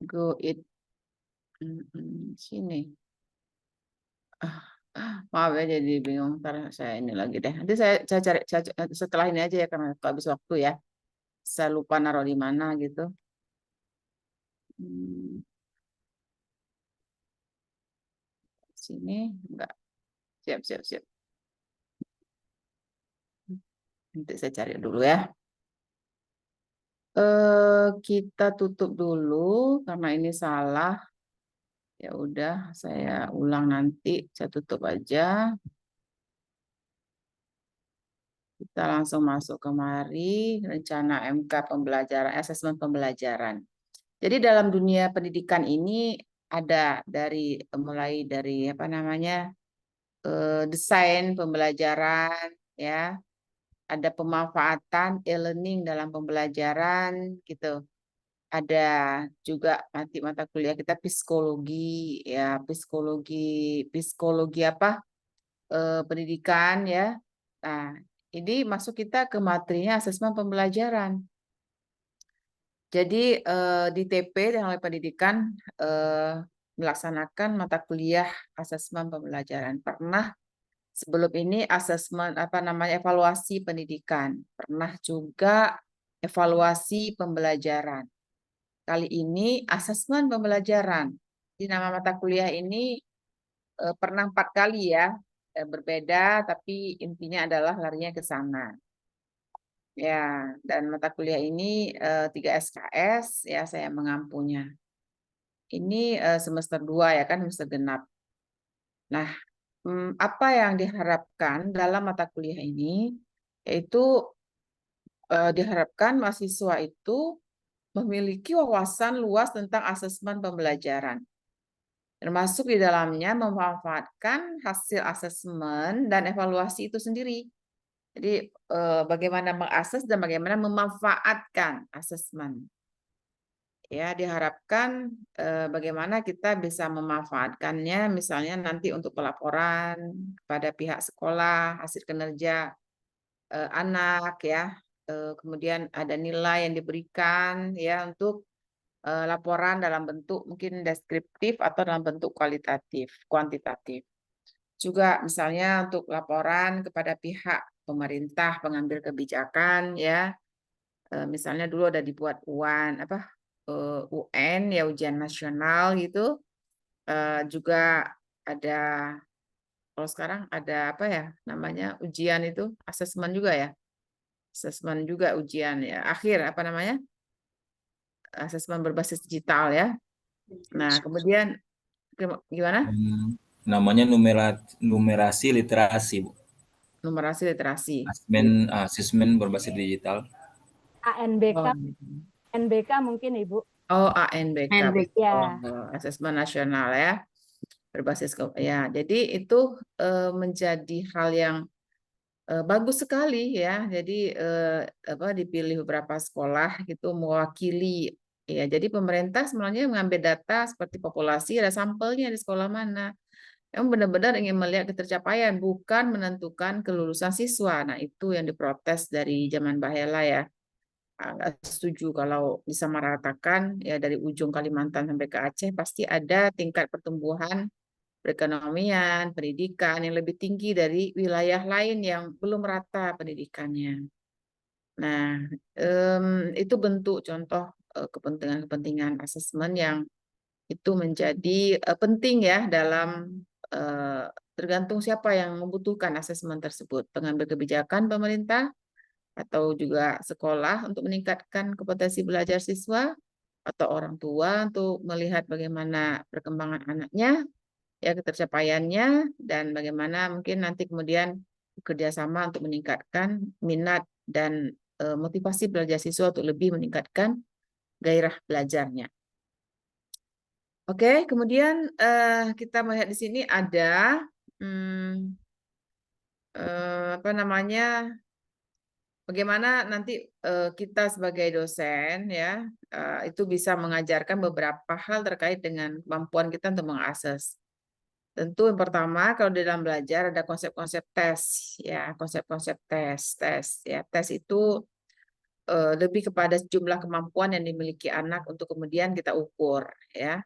Go it. Sini. Maaf ya jadi bingung. Ntar saya ini lagi deh. Nanti saya cari setelah ini aja ya karena habis waktu ya. Saya lupa naruh di mana gitu. Sini enggak. Siap, siap, siap. Nanti saya cari dulu ya. Kita tutup dulu karena ini salah. Ya udah, saya ulang nanti. Saya tutup aja. Kita langsung masuk kemari, rencana MK pembelajaran, asesmen pembelajaran. Jadi dalam dunia pendidikan ini ada mulai dari apa namanya desain pembelajaran, ya, ada pemanfaatan e-learning dalam pembelajaran, gitu. Ada juga nanti mata kuliah kita psikologi, ya, psikologi apa pendidikan, ya. Nah, ini masuk kita ke materinya asesmen pembelajaran. Jadi di TP Teknologi Pendidikan melaksanakan mata kuliah asesmen pembelajaran. Pernah sebelum ini asesmen apa namanya evaluasi pendidikan. Pernah juga evaluasi pembelajaran. Kali ini asesmen pembelajaran. Di nama mata kuliah ini pernah 4 kali ya berbeda, tapi intinya adalah larinya ke sana. Ya, dan mata kuliah ini 3 SKS ya saya mengampunya. Ini semester 2 ya kan, semester genap. Nah, apa yang diharapkan dalam mata kuliah ini yaitu diharapkan mahasiswa itu memiliki wawasan luas tentang asesmen pembelajaran. Termasuk di dalamnya memanfaatkan hasil asesmen dan evaluasi itu sendiri. Jadi bagaimana mengakses dan bagaimana memanfaatkan asesmen. Ya, diharapkan bagaimana kita bisa memanfaatkannya, misalnya nanti untuk pelaporan pada pihak sekolah, hasil kinerja anak ya, kemudian ada nilai yang diberikan ya untuk laporan dalam bentuk mungkin deskriptif atau dalam bentuk kuantitatif. Juga misalnya untuk laporan kepada pihak pemerintah pengambil kebijakan ya, misalnya dulu ada dibuat UN ya, ujian nasional gitu, juga ada kalau sekarang ada apa ya namanya ujian itu asesmen juga ya, asesmen juga ujian ya akhir apa namanya asesmen berbasis digital ya. Nah kemudian gimana Namanya numerasi literasi, Bu. numerasi literasi. Asesmen berbasis digital. ANBK, Oh, NBK mungkin Ibu. oh ANBK, Ya. asesmen nasional ya berbasis ya. Jadi itu menjadi hal yang bagus sekali ya. Jadi dipilih beberapa sekolah gitu mewakili ya. Jadi pemerintah sebenarnya mengambil data seperti populasi, ada sampelnya di sekolah mana. Yang benar-benar ingin melihat ketercapaian, bukan menentukan kelulusan siswa. Nah, itu yang diprotes dari zaman Bahela ya. Nggak setuju kalau disamaratakan ya dari ujung Kalimantan sampai ke Aceh pasti ada tingkat pertumbuhan perekonomian, pendidikan yang lebih tinggi dari wilayah lain yang belum rata pendidikannya. Nah, itu bentuk contoh kepentingan-kepentingan asesmen yang itu menjadi penting ya dalam tergantung siapa yang membutuhkan asesmen tersebut, pengambil kebijakan pemerintah atau juga sekolah untuk meningkatkan kompetensi belajar siswa atau orang tua untuk melihat bagaimana perkembangan anaknya ya ketercapaiannya dan bagaimana mungkin nanti kemudian kerjasama untuk meningkatkan minat dan motivasi belajar siswa untuk lebih meningkatkan gairah belajarnya. Oke, kemudian kita melihat di sini ada apa namanya bagaimana nanti kita sebagai dosen ya itu bisa mengajarkan beberapa hal terkait dengan kemampuan kita untuk mengakses. Tentu yang pertama kalau di dalam belajar ada konsep-konsep tes ya, konsep-konsep tes ya. Tes itu lebih kepada jumlah kemampuan yang dimiliki anak untuk kemudian kita ukur, ya.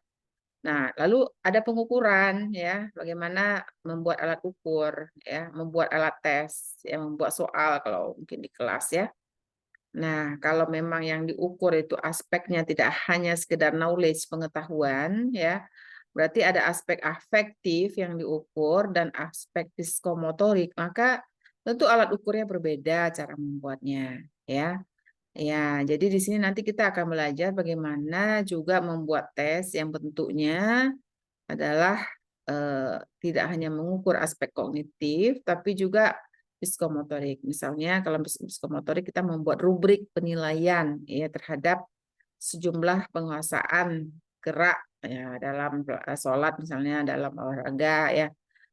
Nah, lalu ada pengukuran, ya, bagaimana membuat alat ukur, ya, membuat alat tes, ya, membuat soal kalau mungkin di kelas, ya. Nah, kalau memang yang diukur itu aspeknya tidak hanya sekedar knowledge, pengetahuan, ya, berarti ada aspek afektif yang diukur dan aspek psikomotorik, maka tentu alat ukurnya berbeda cara membuatnya, ya. Ya, jadi di sini nanti kita akan belajar bagaimana juga membuat tes yang bentuknya adalah tidak hanya mengukur aspek kognitif, tapi juga psikomotorik. Misalnya kalau psikomotorik kita membuat rubrik penilaian ya terhadap sejumlah penguasaan gerak ya dalam sholat misalnya, dalam olahraga ya,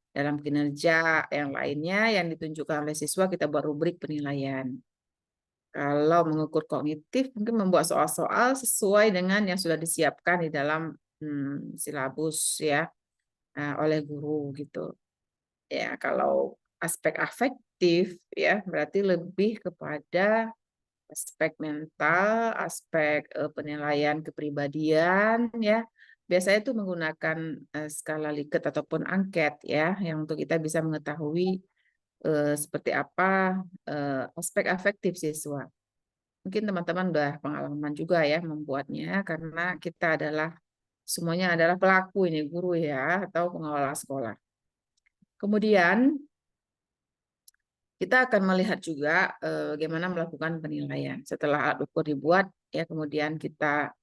dalam kinerja yang lainnya yang ditunjukkan oleh siswa kita buat rubrik penilaian. Kalau mengukur kognitif mungkin membuat soal-soal sesuai dengan yang sudah disiapkan di dalam silabus ya oleh guru gitu. Ya, kalau aspek afektif ya berarti lebih kepada aspek mental, aspek penilaian kepribadian ya. Biasanya itu menggunakan skala Likert ataupun angket ya yang untuk kita bisa mengetahui seperti apa aspek afektif siswa. Mungkin teman-teman udah pengalaman juga ya membuatnya karena kita adalah semuanya adalah pelaku ini guru ya atau pengelola sekolah. Kemudian kita akan melihat juga bagaimana melakukan penilaian. Setelah alat ukur dibuat, ya kemudian kita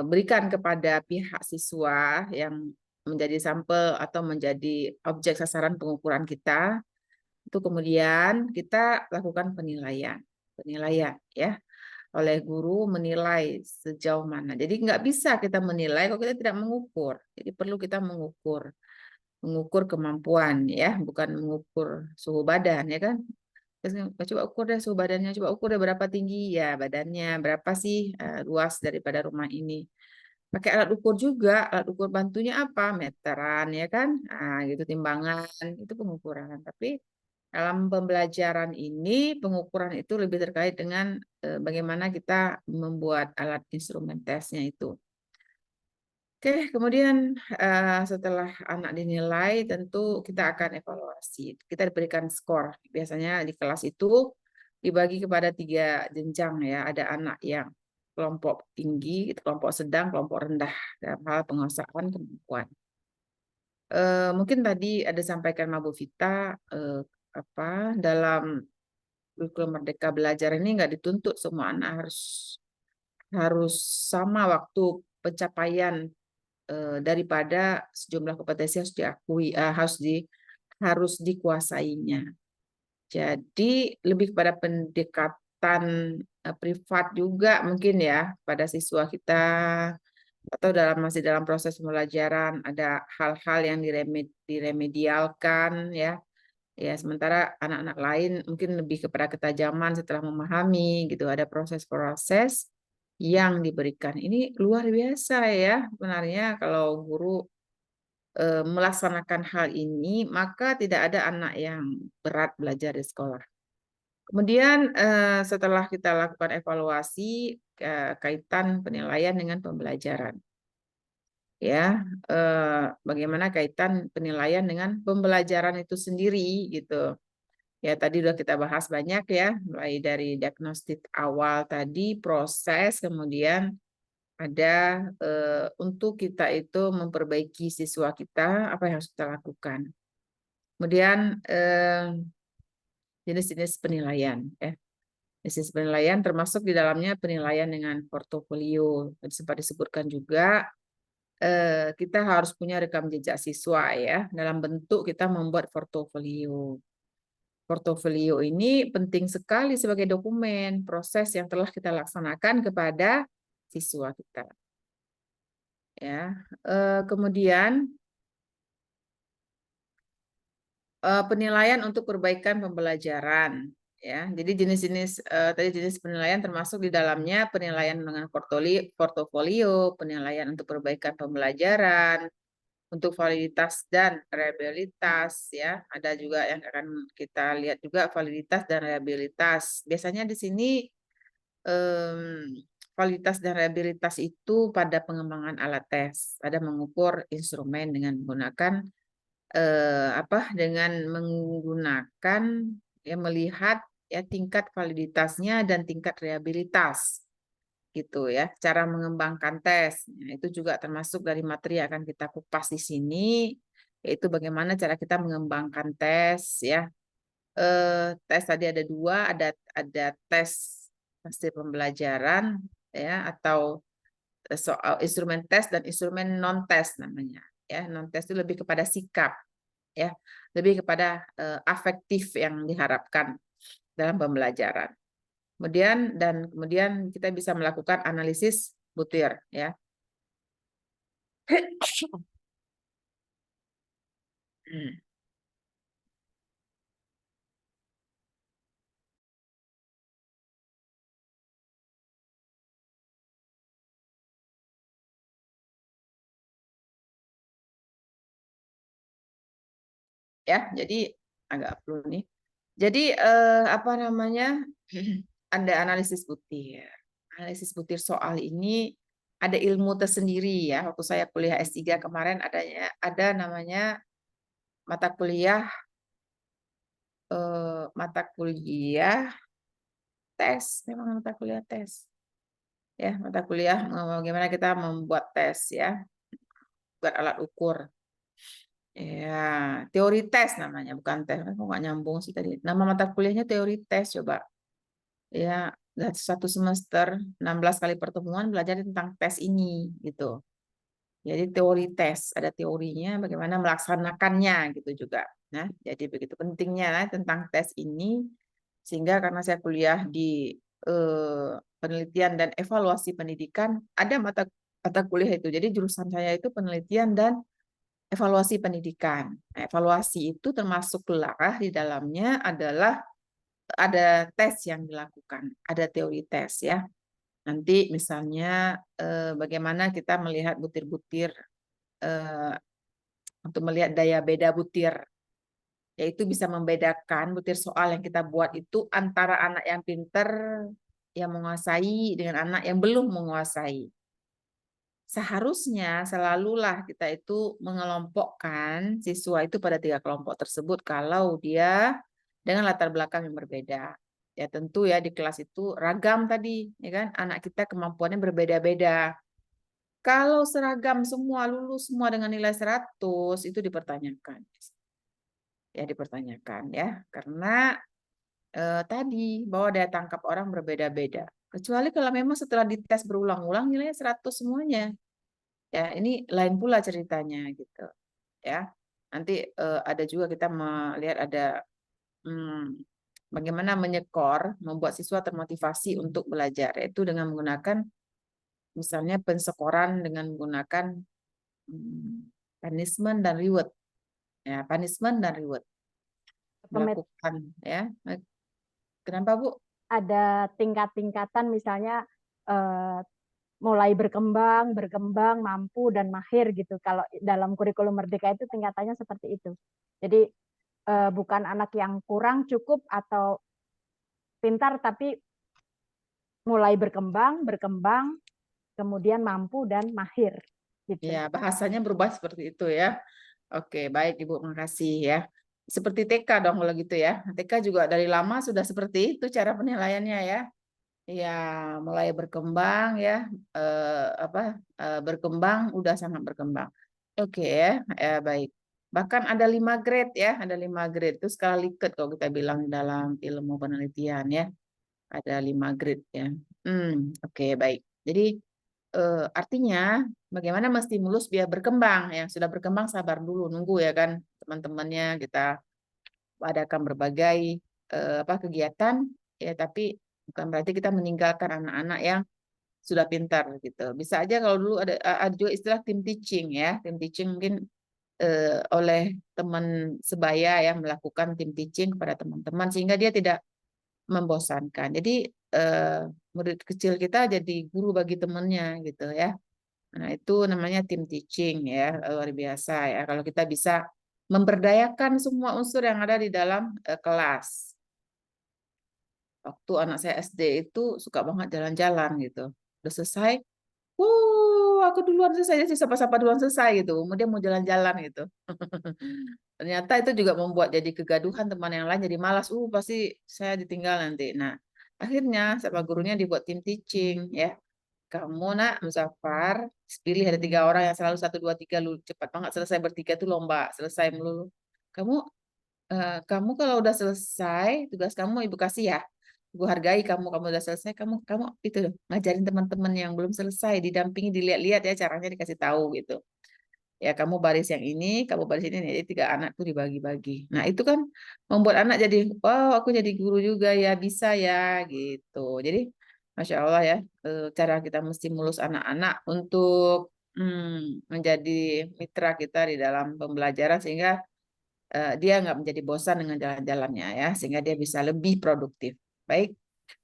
berikan kepada pihak siswa yang menjadi sampel atau menjadi objek sasaran pengukuran kita. Itu kemudian kita lakukan penilaian. Penilaian ya oleh guru menilai sejauh mana. Jadi nggak bisa kita menilai kalau kita tidak mengukur. Jadi perlu kita mengukur kemampuan ya, bukan mengukur suhu badan ya kan. Coba ukur deh suhu badannya, coba ukur deh berapa tinggi ya badannya, berapa sih luas daripada rumah ini. Pakai alat ukur juga, alat ukur bantunya apa? Meteran ya kan. Nah, gitu timbangan, itu pengukuran. Tapi dalam pembelajaran ini pengukuran itu lebih terkait dengan bagaimana kita membuat alat instrumen tesnya itu. Oke, kemudian setelah anak dinilai, tentu kita akan evaluasi. Kita diberikan skor. Biasanya di kelas itu dibagi kepada 3 jenjang ya. Ada anak yang kelompok tinggi, kelompok sedang, kelompok rendah dalam hal penguasaan kemampuan. Mungkin tadi ada sampaikan Mbak Vita dalam kurikulum Merdeka Belajar ini nggak dituntut semua anak harus sama waktu pencapaian daripada sejumlah kompetensi harus diakui harus dikuasainya. Jadi lebih kepada pendekatan privat juga mungkin ya pada siswa kita atau masih dalam proses pembelajaran ada hal-hal yang diremedialkan ya. Ya, sementara anak-anak lain mungkin lebih kepada ketajaman setelah memahami gitu. Ada proses-proses yang diberikan. Ini luar biasa ya sebenarnya kalau guru melaksanakan hal ini, maka tidak ada anak yang berat belajar di sekolah. Kemudian setelah kita lakukan evaluasi kaitan penilaian dengan pembelajaran. Ya, bagaimana kaitan penilaian dengan pembelajaran itu sendiri gitu. Ya, tadi udah kita bahas banyak ya, mulai dari diagnostik awal tadi, proses, kemudian ada untuk kita itu memperbaiki siswa kita, apa yang harus kita lakukan. Kemudian jenis-jenis penilaian. Ya. Jenis penilaian termasuk di dalamnya penilaian dengan portofolio. Sempat disebutkan juga, kita harus punya rekam jejak siswa ya, dalam bentuk kita membuat portofolio. Portofolio ini penting sekali sebagai dokumen proses yang telah kita laksanakan kepada siswa kita. Ya, kemudian penilaian untuk perbaikan pembelajaran. Ya, jadi jenis-jenis tadi jenis penilaian termasuk di dalamnya penilaian dengan portofolio, penilaian untuk perbaikan pembelajaran, untuk validitas dan reliabilitas ya. Ada juga yang akan kita lihat juga validitas dan reliabilitas. Biasanya di sini validitas dan reliabilitas itu pada pengembangan alat tes. Ada mengukur instrumen dengan menggunakan dengan menggunakan ya melihat ya tingkat validitasnya dan tingkat reliabilitas gitu ya. Cara mengembangkan tes itu juga termasuk dari materi yang akan kita kupas di sini, yaitu bagaimana cara kita mengembangkan tes ya. Tes tadi ada dua, ada tes hasil pembelajaran ya atau soal instrumen tes dan instrumen non tes namanya ya. Non tes itu lebih kepada sikap ya, lebih kepada afektif yang diharapkan dalam pembelajaran. Kemudian kita bisa melakukan analisis butir ya. Ya, jadi agak perlu nih. Jadi apa namanya? Ada analisis butir. Analisis butir soal ini ada ilmu tersendiri ya. Waktu saya kuliah S3 kemarin ada namanya mata kuliah tes, memang mata kuliah tes. Ya, mata kuliah bagaimana kita membuat tes ya. Buat alat ukur. Ya, teori tes namanya, bukan tes. Kok nggak nyambung sih tadi. Nama mata kuliahnya teori tes, coba. Ya, satu semester 16 kali pertemuan belajar tentang tes ini gitu. Jadi teori tes, ada teorinya bagaimana melaksanakannya gitu juga. Nah, jadi begitu pentingnya tentang tes ini sehingga karena saya kuliah di penelitian dan evaluasi pendidikan, ada mata kuliah itu. Jadi jurusan saya itu penelitian dan evaluasi pendidikan. Evaluasi itu termasuklah di dalamnya adalah ada tes yang dilakukan, ada teori tes ya. Nanti misalnya bagaimana kita melihat butir-butir untuk melihat daya beda butir, yaitu bisa membedakan butir soal yang kita buat itu antara anak yang pinter yang menguasai dengan anak yang belum menguasai. Seharusnya selalulah kita itu mengelompokkan siswa itu pada 3 kelompok tersebut kalau dia dengan latar belakang yang berbeda. Ya tentu ya di kelas itu ragam tadi, ya kan? Anak kita kemampuannya berbeda-beda. Kalau seragam semua, lulus semua dengan nilai 100, itu dipertanyakan. Ya dipertanyakan ya, karena tadi bahwa daya tangkap orang berbeda-beda. Kecuali kalau memang setelah dites berulang-ulang nilainya 100 semuanya. Ya, ini lain pula ceritanya gitu. Ya. Nanti ada juga kita melihat ada bagaimana menyekor, membuat siswa termotivasi untuk belajar, yaitu dengan menggunakan misalnya pensekoran dengan menggunakan punishment dan reward. Ya, punishment dan reward. Melakukan ya. Kenapa, Bu? Ada tingkat-tingkatan misalnya mulai berkembang, mampu dan mahir gitu. Kalau dalam kurikulum Merdeka itu tingkatannya seperti itu. Jadi bukan anak yang kurang cukup atau pintar, tapi mulai berkembang, kemudian mampu dan mahir. Gitu. Ya, bahasanya berubah seperti itu ya. Oke, baik Ibu, makasih ya. Seperti TK dong kalau gitu ya. TK juga dari lama sudah seperti itu cara penilaiannya ya. Ya, mulai berkembang ya, berkembang, udah sangat berkembang. Oke ya, baik. Bahkan ada 5 grade ya, ada 5 grade. Itu skala Likert kalau kita bilang dalam ilmu penelitian ya. Ada 5 grade ya. Oke, baik. Jadi artinya bagaimana menstimulus biar berkembang. Yang sudah berkembang sabar dulu, nunggu ya kan teman-temannya, kita adakan berbagai kegiatan ya, tapi bukan berarti kita meninggalkan anak-anak yang sudah pintar gitu. Bisa aja kalau dulu ada juga istilah tim teaching ya. Tim teaching mungkin oleh teman sebaya yang melakukan tim teaching kepada teman-teman sehingga dia tidak membosankan. Jadi murid kecil kita jadi guru bagi temannya gitu ya. Nah, itu namanya tim teaching ya, luar biasa ya. Kalau kita bisa memberdayakan semua unsur yang ada di dalam kelas. Waktu anak saya SD itu suka banget jalan-jalan gitu. Udah selesai, aku duluan selesai, dia sapa-sapa duluan selesai gitu. Kemudian mau jalan-jalan gitu. Ternyata itu juga membuat jadi kegaduhan teman yang lain jadi malas. Pasti saya ditinggal nanti. Nah, akhirnya sama gurunya dibuat tim teaching ya. Kamu nak Muzaffar, pilih ada 3 orang yang selalu 1, 2, 3 lu cepat banget selesai bertiga tuh lomba selesai melulu. Kamu kamu kalau udah selesai tugas kamu ibu kasih ya. Ibu hargai kamu udah selesai, kamu kamu itu ngajarin teman-teman yang belum selesai, didampingi, dilihat-lihat ya caranya dikasih tahu gitu. Ya kamu baris yang ini, kamu baris ini, jadi 3 anak tuh dibagi-bagi. Nah itu kan membuat anak jadi, wow aku jadi guru juga ya bisa ya gitu. Jadi Masya Allah ya, cara kita mesti mulus anak-anak untuk menjadi mitra kita di dalam pembelajaran sehingga dia nggak menjadi bosan dengan jalan-jalannya ya, sehingga dia bisa lebih produktif. Baik.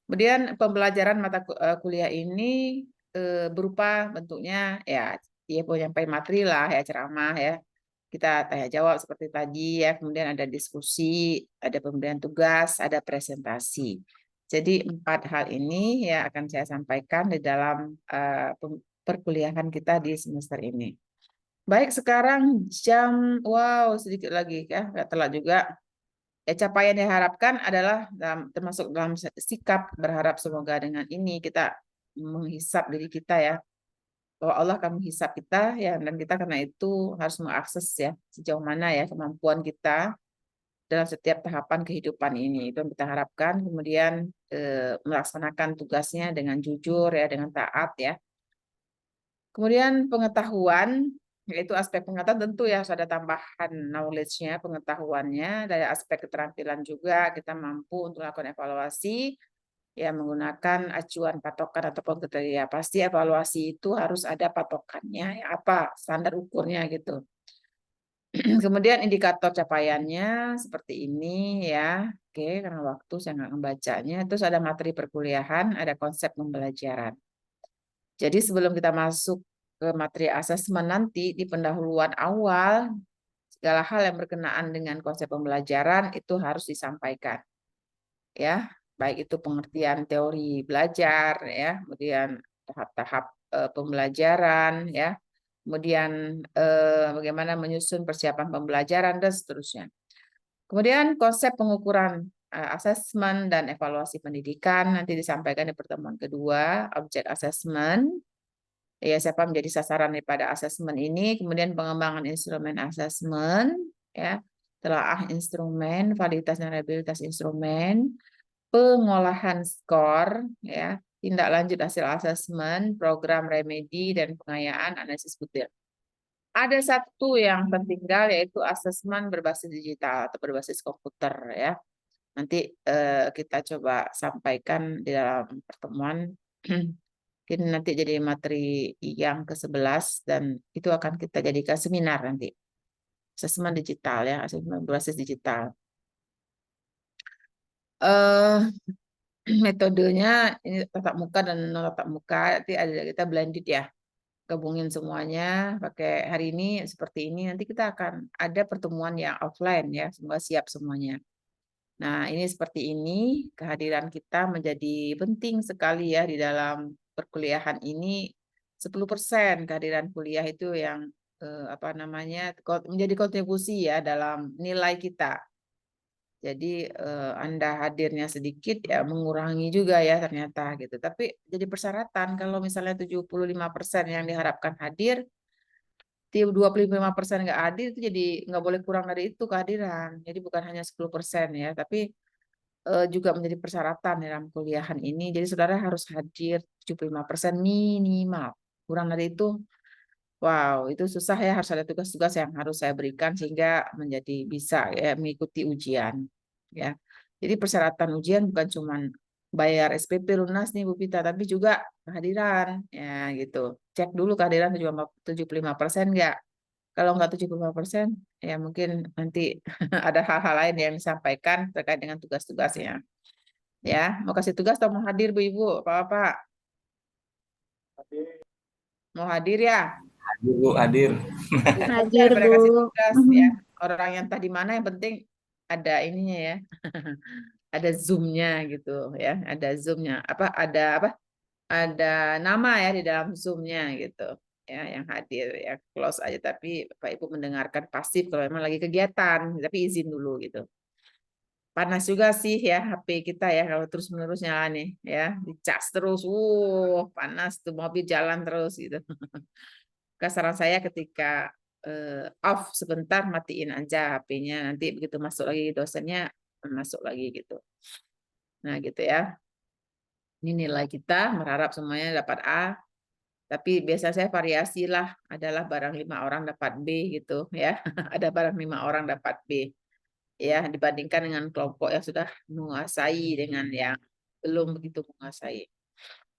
Kemudian pembelajaran mata kuliah ini berupa bentuknya ya dia penyampaian materi lah ya ceramah ya. Kita tanya jawab seperti tadi ya, kemudian ada diskusi, ada pemberian tugas, ada presentasi. Jadi 4 hal ini ya akan saya sampaikan di dalam perkuliahan kita di semester ini. Baik, sekarang wow sedikit lagi ya, nggak telat juga. Ya, capaian yang diharapkan adalah termasuk dalam sikap berharap semoga dengan ini kita menghisap diri kita ya, bahwa Allah akan menghisap kita ya, dan kita karena itu harus mengakses ya sejauh mana ya kemampuan kita dalam setiap tahapan kehidupan ini. Itu yang kita harapkan. Kemudian melaksanakan tugasnya dengan jujur ya, dengan taat ya. Kemudian pengetahuan, yaitu aspek pengetahuan tentu ya harus ada tambahan knowledge-nya, pengetahuannya, dari aspek keterampilan juga kita mampu untuk melakukan evaluasi, ya menggunakan acuan patokan ataupun kriteria. Pasti evaluasi itu harus ada patokannya, ya, apa standar ukurnya gitu. Kemudian indikator capaiannya seperti ini ya. Oke, karena waktu saya nggak membacanya. Terus ada materi perkuliahan, ada konsep pembelajaran. Jadi sebelum kita masuk ke materi asesmen nanti di pendahuluan awal, segala hal yang berkenaan dengan konsep pembelajaran itu harus disampaikan. Ya, baik itu pengertian teori belajar ya, kemudian tahap-tahap pembelajaran ya, kemudian bagaimana menyusun persiapan pembelajaran dan seterusnya. Kemudian konsep pengukuran asesmen dan evaluasi pendidikan nanti disampaikan di pertemuan kedua, objek asesmen, ya siapa menjadi sasaran daripada asesmen ini, kemudian pengembangan instrumen asesmen, ya, telaah instrumen, validitas dan reliabilitas instrumen, pengolahan skor, ya, tindak lanjut hasil asesmen, program remedi dan pengayaan analisis butir. Ada satu yang tertinggal yaitu asesmen berbasis digital atau berbasis komputer ya. Nanti kita coba sampaikan di dalam pertemuan. Mungkin nanti jadi materi yang ke-11 dan itu akan kita jadikan seminar nanti. Asesmen digital ya, asesmen berbasis digital. Metodenya ini tatap muka dan non tatap muka, nanti ada kita blended ya. Gabungin semuanya pakai hari ini seperti ini, nanti kita akan ada pertemuan yang offline ya, semoga siap semuanya. Nah, ini seperti ini, kehadiran kita menjadi penting sekali ya di dalam perkuliahan ini. 10% kehadiran kuliah itu yang menjadi kontribusi ya dalam nilai kita. Jadi Anda hadirnya sedikit ya mengurangi juga ya ternyata gitu. Tapi jadi persyaratan kalau misalnya 75% yang diharapkan hadir, 25% nggak hadir itu jadi nggak boleh kurang dari itu kehadiran. Jadi bukan hanya 10% ya, tapi juga menjadi persyaratan dalam kuliahan ini. Jadi saudara harus hadir 75% minimal. Kurang dari itu, wow, itu susah ya. Harus ada tugas-tugas yang harus saya berikan sehingga menjadi bisa ya, mengikuti ujian. Ya, jadi persyaratan ujian bukan cuma bayar SPP lunas nih Bu Pita, tapi juga kehadiran. Ya gitu. Cek dulu kehadiran 75% nggak. Kalau nggak 75%, ya mungkin nanti ada hal-hal lain yang disampaikan terkait dengan tugas-tugasnya. Ya, mau kasih tugas atau mau hadir Bu Ibu? Bapak? Mau hadir ya? Hadir, Bu, hadir. Hadir, Pada Bu. kasih tugas ya. Orang yang tadi mana yang penting ada ininya ya. ada Zoom-nya gitu ya, ada Zoom-nya. Ada nama ya di dalam Zoom-nya gitu. Ya, yang hadir ya close aja, tapi Bapak Ibu mendengarkan pasif kalau memang lagi kegiatan, tapi izin dulu gitu. Panas juga sih ya HP kita ya kalau terus-menerus nyala nih ya, dicas terus. Panas tuh, mobil jalan terus gitu. Saran saya ketika off sebentar, matiin aja HP-nya, nanti begitu masuk lagi dosennya masuk lagi gitu. Nah, gitu ya. Ini nilai kita, berharap semuanya dapat A, tapi biasa saya variasi lah, adalah barang 5 orang dapat B gitu ya. Ada barang 5 orang dapat B. Ya, dibandingkan dengan kelompok yang sudah menguasai dengan yang belum begitu menguasai.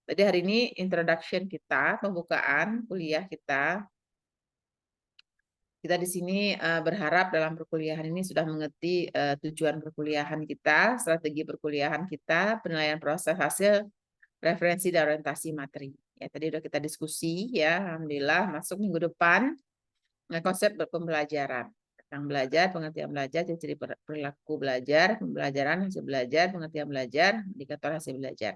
Jadi hari ini introduction kita, pembukaan kuliah kita. Kita di sini berharap dalam perkuliahan ini sudah mengerti tujuan perkuliahan kita, strategi perkuliahan kita, penilaian proses hasil, referensi dan orientasi materi. Ya, tadi sudah kita diskusi ya, alhamdulillah masuk minggu depan konsep pembelajaran. Tentang belajar, pengertian belajar, ciri perilaku belajar, pembelajaran, hasil belajar, pengertian belajar, indikator hasil belajar.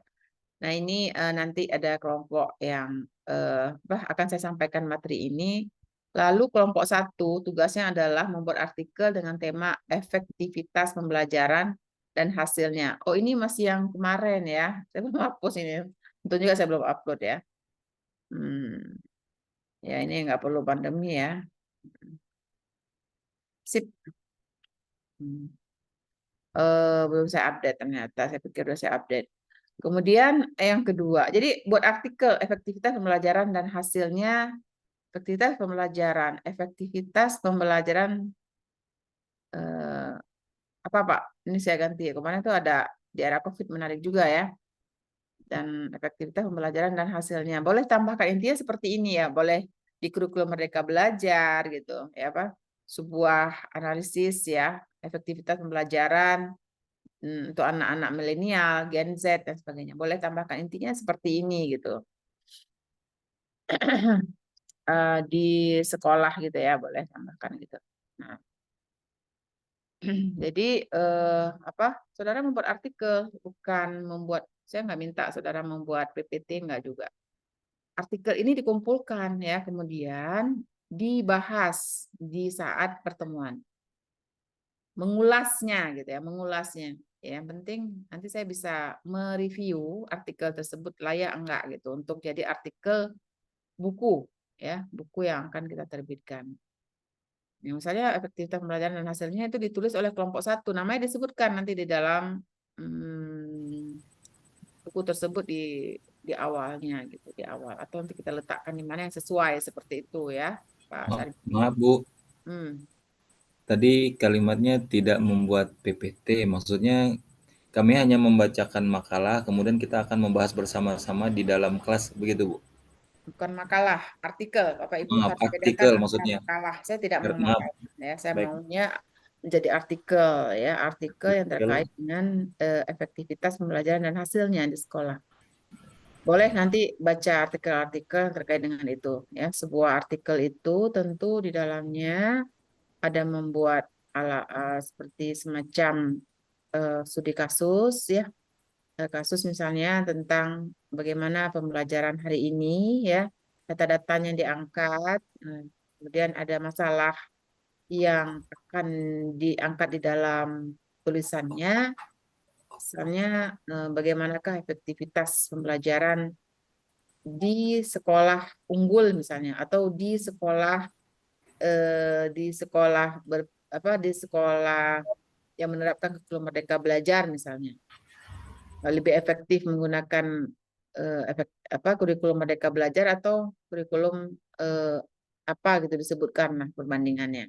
Nah, ini nanti ada kelompok yang akan saya sampaikan materi ini. Lalu kelompok 1 tugasnya adalah membuat artikel dengan tema efektivitas pembelajaran dan hasilnya. Oh, ini masih yang kemarin ya. Saya belum hapus ini. Tentu juga saya belum upload ya. Ya, ini nggak perlu pandemi ya. Sip. Belum saya update ternyata. Saya pikir sudah saya update. Kemudian yang kedua, jadi buat artikel efektivitas pembelajaran dan hasilnya. Efektivitas pembelajaran apa Pak? Ini saya ganti. Kemarin itu ada di era COVID menarik juga ya. Dan efektivitas pembelajaran dan hasilnya. Boleh tambahkan intinya seperti ini ya. Boleh di kurikulum Merdeka Belajar gitu ya Pak. Sebuah analisis ya efektivitas pembelajaran untuk anak-anak milenial, Gen Z dan sebagainya. Boleh tambahkan intinya seperti ini gitu. Di sekolah gitu ya, boleh tambahkan gitu. Nah, jadi saudara membuat artikel, bukan membuat, saya nggak minta saudara membuat PPT, nggak juga. Artikel ini dikumpulkan ya, kemudian dibahas di saat pertemuan. Mengulasnya gitu ya, mengulasnya. Ya, yang penting nanti saya bisa mereview artikel tersebut layak enggak gitu untuk jadi artikel buku ya, buku yang akan kita terbitkan. Ya, misalnya efektivitas pembelajaran dan hasilnya itu ditulis oleh kelompok 1, namanya disebutkan nanti di dalam buku tersebut di awalnya gitu, di awal, atau nanti kita letakkan di mana yang sesuai seperti itu ya, Pak Sarif. Maaf Bu, Hmm. tadi kalimatnya tidak membuat PPT, maksudnya kami hanya membacakan makalah, kemudian kita akan membahas bersama-sama di dalam kelas, begitu Bu? Bukan makalah, artikel. Bapak Ibu Maaf, harus bedakan artikel antara maksudnya. makalah. Saya tidak mau Maaf, makalah ya, saya baik. maunya menjadi artikel ya, artikel yang terkait dengan efektivitas pembelajaran dan hasilnya di sekolah. Boleh nanti baca artikel-artikel terkait dengan itu ya. Sebuah artikel itu tentu di dalamnya ada membuat seperti semacam studi kasus ya. Kasus misalnya tentang bagaimana pembelajaran hari ini ya, data-datanya diangkat, kemudian ada masalah yang akan diangkat di dalam tulisannya, misalnya bagaimanakah efektivitas pembelajaran di sekolah unggul misalnya, atau di sekolah di sekolah yang menerapkan kurikulum Merdeka Belajar misalnya. Lebih efektif menggunakan kurikulum Merdeka Belajar atau kurikulum apa gitu disebutkan nah perbandingannya.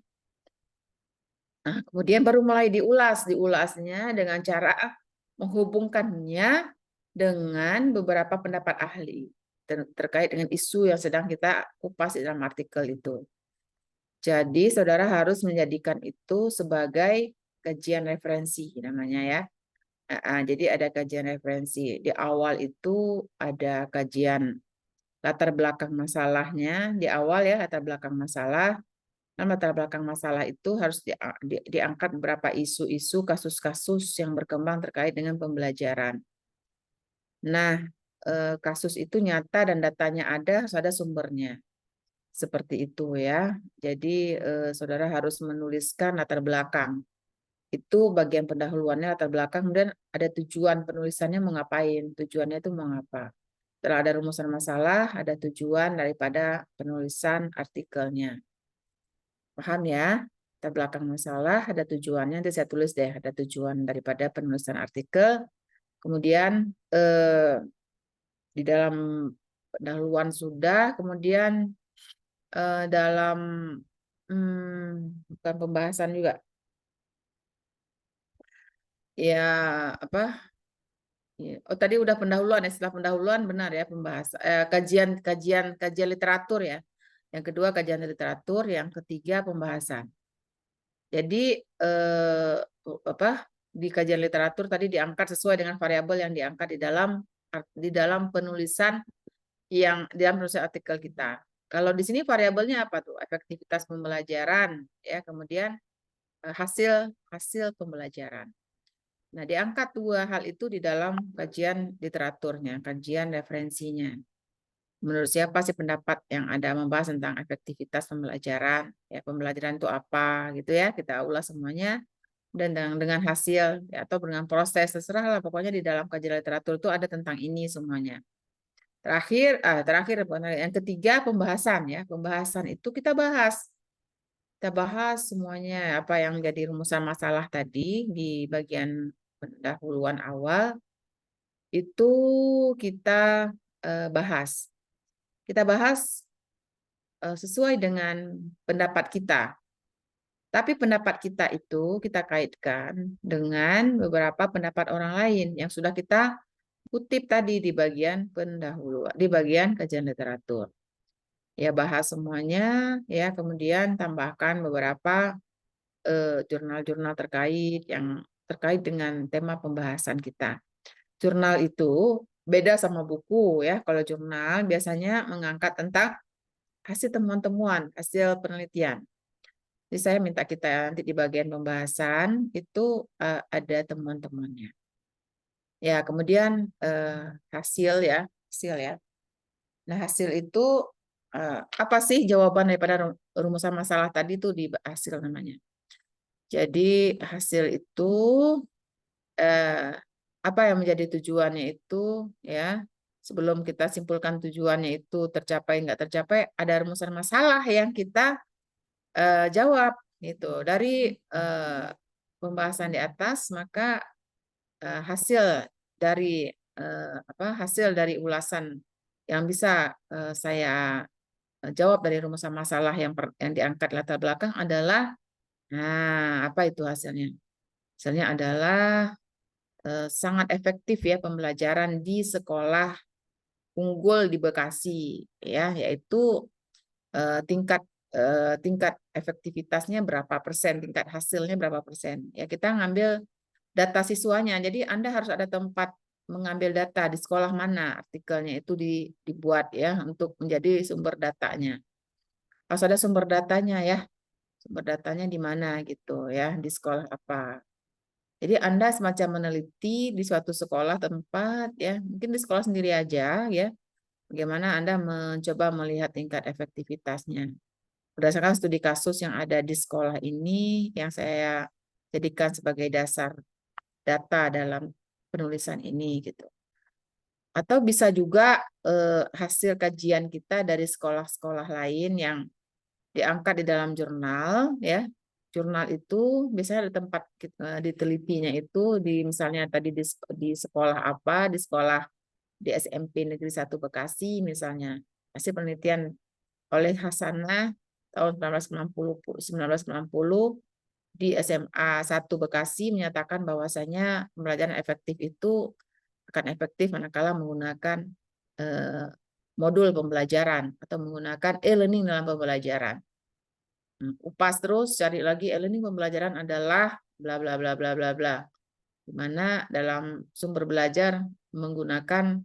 Nah, kemudian baru mulai diulasnya dengan cara menghubungkannya dengan beberapa pendapat ahli terkait dengan isu yang sedang kita kupas di dalam artikel itu. Jadi saudara harus menjadikan itu sebagai kajian referensi namanya ya. Jadi ada kajian referensi. Di awal itu ada kajian latar belakang masalahnya. Di awal ya latar belakang masalah. Dalam latar belakang masalah itu harus diangkat beberapa isu-isu, kasus-kasus yang berkembang terkait dengan pembelajaran. Nah, kasus itu nyata dan datanya ada, harus ada sumbernya. Seperti itu ya. Jadi saudara harus menuliskan latar belakang. Itu bagian pendahuluannya latar belakang, kemudian ada tujuan penulisannya mau ngapain, tujuannya itu mau ngapa. Setelah ada rumusan masalah, ada tujuan daripada penulisan artikelnya. Paham ya? Latar belakang masalah, ada tujuannya, nanti saya tulis deh, ada tujuan daripada penulisan artikel. Kemudian di dalam pendahuluan sudah, kemudian dalam bukan pembahasan juga, ya apa? Oh tadi udah pendahuluan ya, setelah pendahuluan benar ya pembahasan kajian literatur ya. Yang kedua kajian literatur, yang ketiga pembahasan. Jadi di kajian literatur tadi diangkat sesuai dengan variabel yang diangkat di dalam penulisan artikel kita. Kalau di sini variabelnya apa tuh? Efektivitas pembelajaran ya, kemudian hasil pembelajaran. Nah, diangkat dua hal itu di dalam kajian literaturnya, kajian referensinya. Menurut siapa sih pendapat yang ada membahas tentang efektivitas pembelajaran? Ya, pembelajaran itu apa gitu ya? Kita ulas semuanya dan dengan hasil ya, atau dengan proses, terserah lah. Pokoknya di dalam kajian literatur itu ada tentang ini semuanya. Terakhir yang ketiga pembahasan ya. Pembahasan itu kita bahas semuanya apa yang jadi rumusan masalah tadi di bagian pendahuluan awal itu kita bahas. Kita bahas sesuai dengan pendapat kita. Tapi pendapat kita itu kita kaitkan dengan beberapa pendapat orang lain yang sudah kita kutip tadi di bagian pendahuluan, di bagian kajian literatur. Ya bahas semuanya, ya kemudian tambahkan beberapa jurnal-jurnal terkait yang terkait dengan tema pembahasan kita. Jurnal itu beda sama buku ya. Kalau jurnal biasanya mengangkat tentang hasil temuan-temuan, hasil penelitian. Jadi saya minta kita nanti di bagian pembahasan itu ada temuan-temuannya. Ya, kemudian hasil ya. Nah, hasil itu apa sih jawaban daripada rumusan masalah tadi itu di hasil namanya. Jadi hasil itu apa yang menjadi tujuannya itu ya, sebelum kita simpulkan tujuannya itu tercapai nggak tercapai, ada rumusan masalah yang kita jawab gitu. Dari pembahasan di atas, maka hasil dari hasil dari ulasan yang bisa saya jawab dari rumusan masalah yang diangkat latar belakang adalah, nah apa itu hasilnya? Hasilnya adalah sangat efektif ya pembelajaran di sekolah unggul di Bekasi ya, yaitu tingkat efektivitasnya berapa persen, tingkat hasilnya berapa persen. Ya kita ngambil data siswanya. Jadi Anda harus ada tempat mengambil data di sekolah mana artikelnya itu dibuat ya untuk menjadi sumber datanya. Harus ada sumber datanya ya. Sumber datanya di mana gitu ya, di sekolah apa. Jadi Anda semacam meneliti di suatu sekolah tempat ya, mungkin di sekolah sendiri aja ya. Bagaimana Anda mencoba melihat tingkat efektivitasnya. Berdasarkan studi kasus yang ada di sekolah ini yang saya jadikan sebagai dasar data dalam penulisan ini gitu. Atau bisa juga hasil kajian kita dari sekolah-sekolah lain yang diangkat di dalam jurnal ya. Jurnal itu biasanya ada tempat ditelitinya itu di misalnya tadi di sekolah apa, di sekolah di SMP Negeri 1 Bekasi misalnya. Hasil penelitian oleh Hasanah tahun 1990 di SMA 1 Bekasi menyatakan bahwasanya pembelajaran efektif itu akan efektif manakala menggunakan modul pembelajaran atau menggunakan e-learning dalam pembelajaran. Upas terus cari lagi e-learning pembelajaran adalah bla bla bla bla bla bla, di mana dalam sumber belajar menggunakan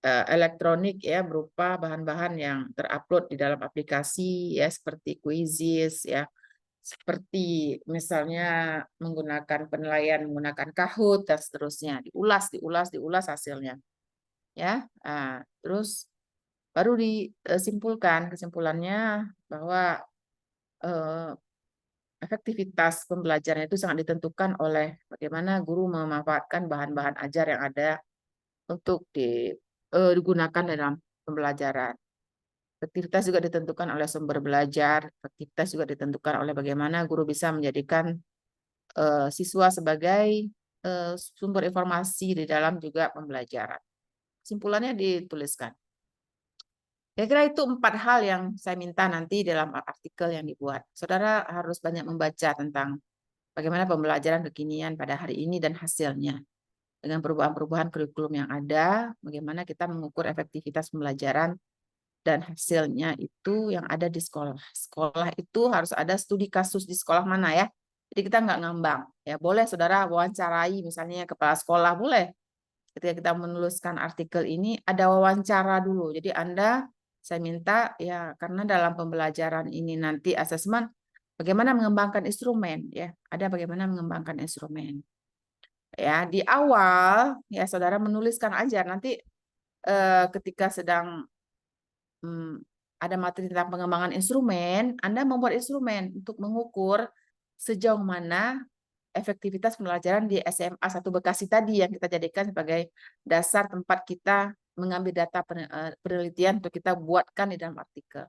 elektronik ya, berupa bahan-bahan yang terupload di dalam aplikasi ya, seperti Quizzes ya, seperti misalnya menggunakan penilaian menggunakan Kahoot dan seterusnya, diulas hasilnya ya. Nah, terus baru disimpulkan, kesimpulannya bahwa efektivitas pembelajaran itu sangat ditentukan oleh bagaimana guru memanfaatkan bahan-bahan ajar yang ada untuk digunakan dalam pembelajaran. Efektivitas juga ditentukan oleh sumber belajar, efektivitas juga ditentukan oleh bagaimana guru bisa menjadikan siswa sebagai sumber informasi di dalam juga pembelajaran. Kesimpulannya dituliskan. Kira-kira itu 4 hal yang saya minta nanti dalam artikel yang dibuat. Saudara harus banyak membaca tentang bagaimana pembelajaran kekinian pada hari ini dan hasilnya. Dengan perubahan-perubahan kurikulum yang ada, bagaimana kita mengukur efektivitas pembelajaran dan hasilnya itu yang ada di sekolah. Sekolah itu harus ada studi kasus di sekolah mana ya. Jadi kita nggak ngambang. Ya boleh saudara wawancarai misalnya kepala sekolah, boleh. Ketika kita menuliskan artikel ini ada wawancara dulu. Jadi saya minta ya karena dalam pembelajaran ini nanti asesmen bagaimana mengembangkan instrumen ya. Ada bagaimana mengembangkan instrumen. Ya, di awal ya saudara menuliskan aja nanti ketika sedang ada materi tentang pengembangan instrumen, Anda membuat instrumen untuk mengukur sejauh mana efektivitas pembelajaran di SMA 1 Bekasi tadi yang kita jadikan sebagai dasar tempat kita mengambil data penelitian untuk kita buatkan di dalam artikel.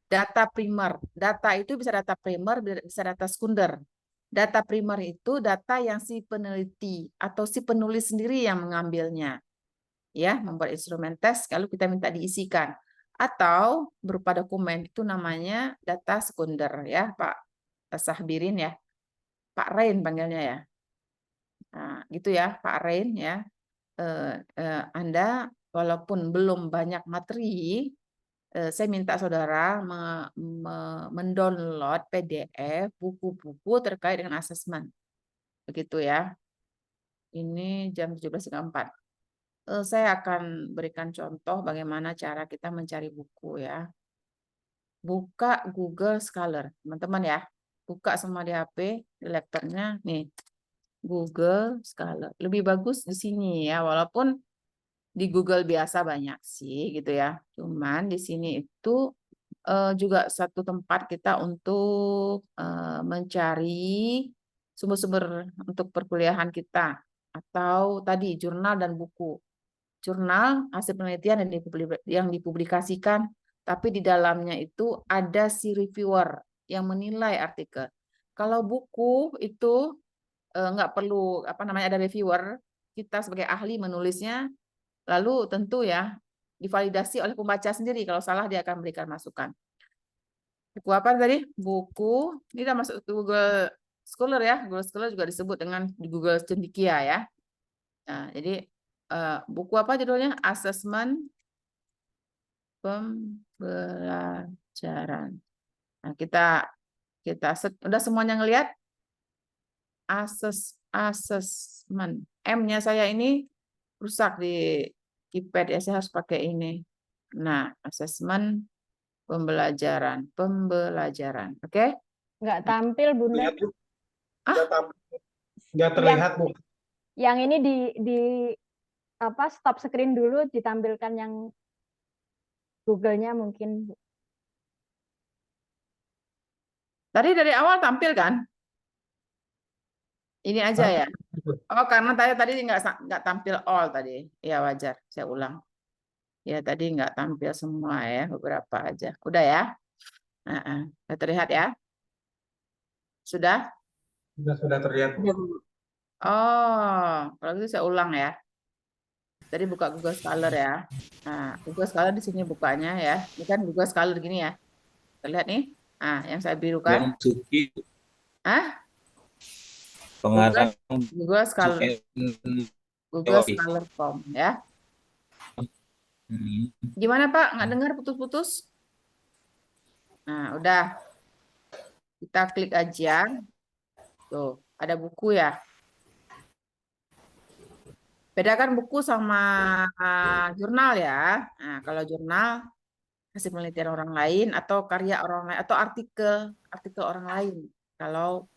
Data primer, data itu bisa data primer, bisa data sekunder. Data primer itu data yang si peneliti atau si penulis sendiri yang mengambilnya. Ya, membuat instrumen tes kalau kita minta diisikan. Atau berupa dokumen itu namanya data sekunder ya, Pak Sahbirin ya. Pak Rain panggilnya ya. Nah, gitu ya, Pak Rain ya. Anda walaupun belum banyak materi, saya minta saudara mendownload PDF buku-buku terkait dengan asesmen. Begitu ya. Ini jam 17.04. Saya akan berikan contoh bagaimana cara kita mencari buku ya. Buka Google Scholar, teman-teman ya. Buka semua di HP, di laptopnya. Nih, Google Scholar. Lebih bagus di sini ya, walaupun di Google biasa banyak sih gitu ya. Cuman di sini itu juga satu tempat kita untuk mencari sumber-sumber untuk perkuliahan kita atau tadi jurnal dan buku. Jurnal hasil penelitian yang dipublikasikan, tapi di dalamnya itu ada si reviewer yang menilai artikel. Kalau buku itu nggak perlu ada reviewer, kita sebagai ahli menulisnya, lalu tentu ya divalidasi oleh pembaca sendiri. Kalau salah dia akan memberikan masukan. Buku apa tadi? Buku ini kita masuk ke Google Scholar ya. Google Scholar juga disebut dengan di Google Cendekia ya. Nah, jadi buku apa judulnya? Asesmen Pembelajaran. Nah, kita udah semuanya ngelihat asesmen. M-nya saya ini rusak di keypad ya, saya harus pakai ini. Nah, asesmen pembelajaran. Oke? Nggak tampil, Bunda. Lihat, Bu. Ah? Nggak terlihat, Bu. Yang ini di stop screen dulu, ditampilkan yang Google-nya mungkin. Tadi dari awal tampil kan? Ini aja ya. Oh, karena tadi nggak tampil all tadi. Ya wajar, saya ulang. Ya tadi nggak tampil semua ya, beberapa aja. Udah ya? Sudah terlihat ya? Sudah? Sudah terlihat, Bu. Oh, kalau gitu saya ulang ya. Tadi buka Google Scholar ya. Nah, Google Scholar di sini bukanya ya. Ini kan Google Scholar gini ya. Terlihat nih. Nah, yang saya birukan. Yang Suki Ah? pengarang Google Scholar. Google Scholar.com ya. Gimana Pak? Nggak dengar putus-putus? Nah, udah. Kita klik aja. Tuh, ada buku ya. Bedakan buku sama jurnal ya. Nah, kalau jurnal hasil penelitian orang lain atau karya orang lain atau artikel orang lain. Kalau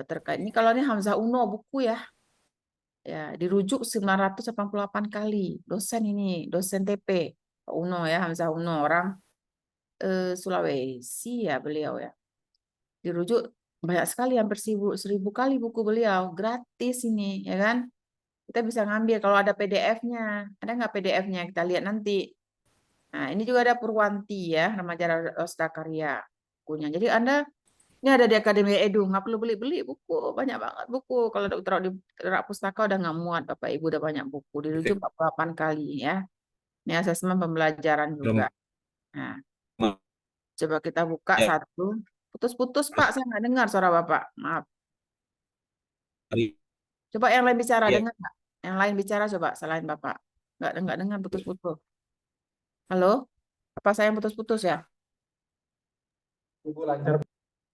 terkait ini, kalau ini Hamzah Uno buku ya, ya dirujuk 988 kali. Dosen ini, dosen TP Pak Uno ya, Hamzah Uno, orang Sulawesi ya beliau ya. Dirujuk banyak sekali, hampir 1000 kali buku beliau, gratis ini ya kan. Kita bisa ngambil kalau ada PDF-nya. Ada nggak PDF-nya? Kita lihat nanti. Nah, ini juga ada Purwanti ya, remaja Rosda Karya bukunya. Jadi Anda ini ada di Akademi Edu, nggak perlu beli-beli buku, banyak banget buku. Kalau taruh di rak pustaka udah nggak muat, Bapak Ibu udah banyak buku. Dirujuk 48 kali ya. Ini asesmen pembelajaran juga. Nah, coba kita buka Ya, satu. Putus-putus Pak, saya nggak dengar suara Bapak. Maaf. Coba yang lain bicara, ya. dengar nggak? Yang lain bicara coba, selain Bapak. Nggak dengar, putus-putus. Halo? Apa saya yang putus-putus ya? Ibu lancar.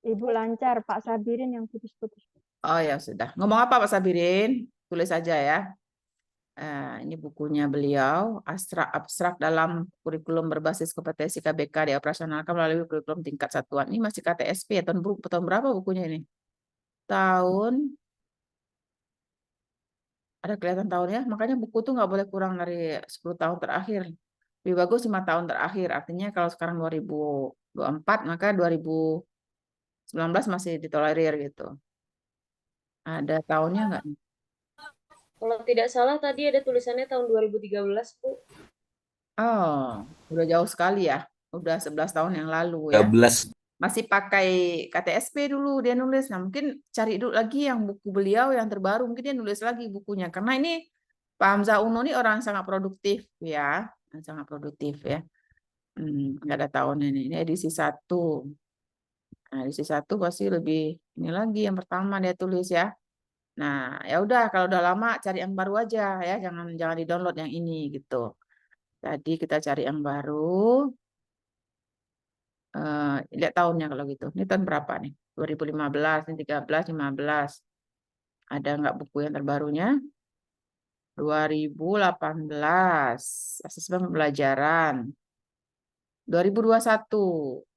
Ibu lancar, Pak Sabirin yang putus-putus. Oh ya sudah. Ngomong apa Pak Sabirin? Tulis saja ya. Ini bukunya beliau, abstrak dalam kurikulum berbasis kompetensi KBK dioperasionalkan melalui kurikulum tingkat satuan. Ini masih KTSP ya, tahun berapa bukunya ini? Tahun, ada kelihatan tahunnya, makanya buku tuh nggak boleh kurang dari 10 tahun terakhir. Lebih bagus 5 tahun terakhir, artinya kalau sekarang 2024, maka 2019 masih ditolerir gitu. Ada tahunnya nggak? Kalau tidak salah tadi ada tulisannya tahun 2013, Bu. Oh, udah jauh sekali ya. Udah 11 tahun yang lalu ya. 13. Masih pakai KTSP dulu dia nulis. Nah, mungkin cari dulu lagi yang buku beliau yang terbaru. Mungkin dia nulis lagi bukunya. Karena ini Pak Hamzah Uno ini orang yang sangat produktif ya. Sangat produktif ya. Nggak ada tahunnya ini. Ini edisi 1. Nah, edisi 1 pasti lebih ini lagi yang pertama dia tulis ya. Nah, ya udah kalau udah lama cari yang baru aja ya. Jangan di-download yang ini gitu. Tadi kita cari yang baru. Lihat tahunnya kalau gitu. Ini tahun berapa nih? 2015, ini 13, 15. Ada nggak buku yang terbarunya? 2018, asesmen pembelajaran. 2021.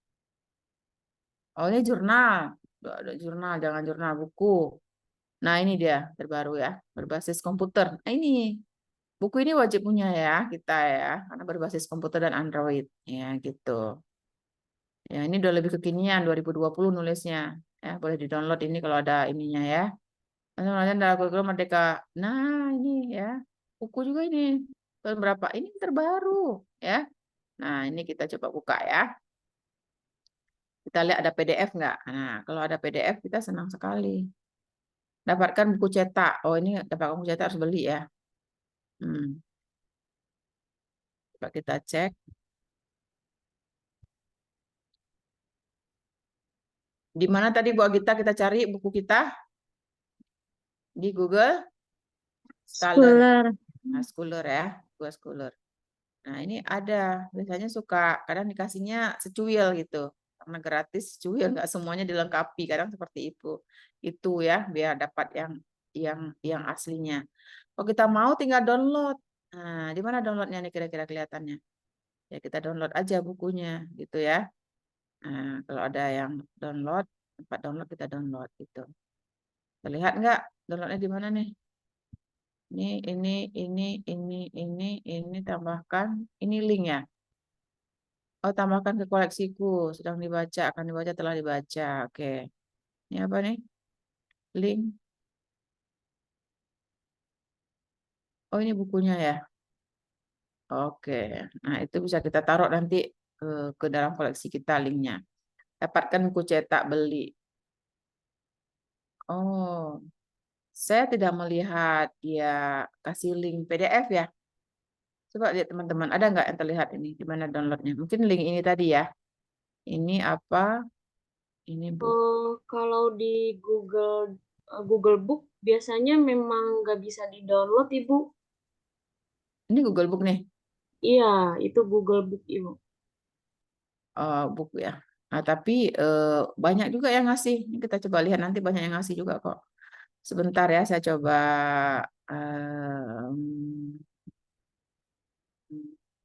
Oh, ini jurnal. Ada jurnal, jangan jurnal buku. Nah, ini dia terbaru ya, berbasis komputer. Nah, ini buku ini wajib punya ya kita ya, karena berbasis komputer dan Android ya gitu. Ya, ini udah lebih kekinian 2020 nulisnya. Ya, boleh di-download ini kalau ada ininya ya. Kemudian dalam kurikulum Merdeka. Nah, ini ya. Buku juga ini. Tahun berapa? Ini terbaru ya. Nah, ini kita coba buka ya. Kita lihat ada PDF nggak? Nah, kalau ada PDF kita senang sekali. Dapatkan buku cetak. Oh, ini dapatkan buku cetak harus beli ya. Coba kita cek. Di mana tadi Bu Agita kita cari buku kita? Di Google Scholar. Nah, Scholar ya. Google Scholar. Nah, ini ada. Biasanya suka, kadang dikasihnya secuil gitu. Karena gratis, secuil, nggak semuanya dilengkapi. Kadang seperti itu. Itu ya, biar dapat yang aslinya. Kalau kita mau tinggal download. Nah, di mana downloadnya nih kira-kira kelihatannya? Ya, kita download aja bukunya gitu ya. Nah, kalau ada yang download, tempat download kita download gitu. Terlihat nggak downloadnya di mana nih? Ini tambahkan, ini link ya. Oh, tambahkan ke koleksiku, sedang dibaca, akan dibaca, telah dibaca. Oke. Ini apa nih? Link. Oh, ini bukunya ya. Oke. Nah, itu bisa kita taruh nanti ke dalam koleksi kita linknya. Dapatkan buku cetak beli. Oh, saya tidak melihat dia kasih link PDF ya. Coba lihat teman-teman, ada nggak yang terlihat ini? Di mana downloadnya? Mungkin link ini tadi ya. Ini apa? Ini buku. Kalau di Google Book biasanya memang nggak bisa di-download, Ibu. Ini Google Book nih. Iya, itu Google Book, Ibu. Buku ya. Nah, tapi banyak juga yang ngasih. Ini kita coba lihat nanti banyak yang ngasih juga kok. Sebentar ya, saya coba